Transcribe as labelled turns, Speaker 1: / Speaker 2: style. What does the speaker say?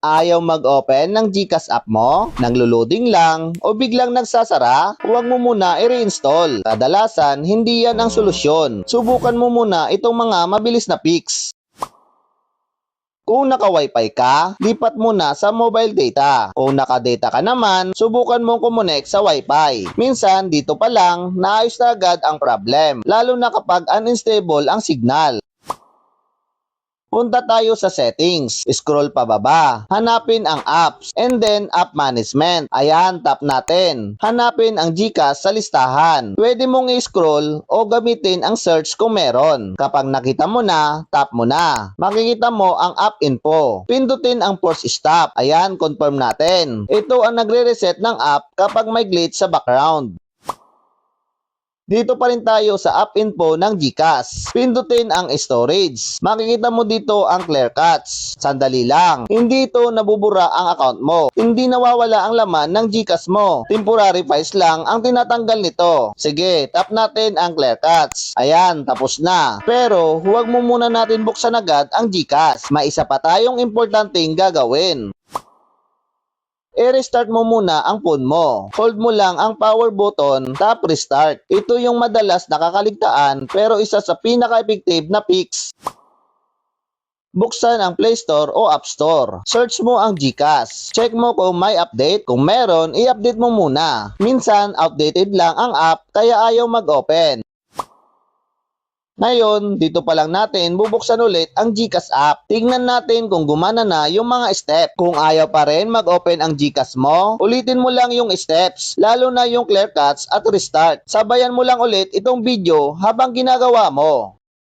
Speaker 1: Ayaw mag-open ng GCash app mo? Naglo-loading lang o biglang nagsasara? Huwag mo muna i-reinstall. Kadalasan, hindi yan ang solusyon. Subukan mo muna itong mga mabilis na fix. Kung naka-wifi ka, lipat muna sa mobile data. Kung naka-data ka naman, subukan mong kumonek sa wifi. Minsan, dito pa lang, naayos na agad ang problem, lalo na kapag unstable ang signal. Punta tayo sa settings, scroll pababa, hanapin ang apps, and then app management. Ayan, tap natin. Hanapin ang GCash sa listahan. Pwede mong i-scroll o gamitin ang search kung meron. Kapag nakita mo na, tap mo na. Makikita mo ang app info. Pindutin ang force stop. Ayan, confirm natin. Ito ang nagre-reset ng app kapag may glitch sa background. Dito pa rin tayo sa app info ng GCash. Pindutin ang storage. Makikita mo dito ang clear cache. Sandali lang. Hindi ito nabubura ang account mo. Hindi nawawala ang laman ng GCash mo. Temporary files lang ang tinatanggal nito. Sige, tap natin ang clear cache. Ayan, tapos na. Pero huwag mo muna natin buksan agad ang GCash. May isa pa tayong importanteng gagawin. I-restart mo muna ang phone mo. Hold mo lang ang power button, tap restart. Ito yung madalas nakakaligtaan pero isa sa pinaka-effective na fix. Buksan ang Play Store o App Store. Search mo ang GCash. Check mo kung may update. Kung meron, i-update mo muna. Minsan, outdated lang ang app kaya ayaw mag-open. Ngayon, dito pa lang natin bubuksan ulit ang GCash app. Tingnan natin kung gumana na yung mga step. Kung ayaw pa rin mag-open ang GCash mo, ulitin mo lang yung steps, lalo na yung clear cache at restart. Sabayan mo lang ulit itong video habang ginagawa mo.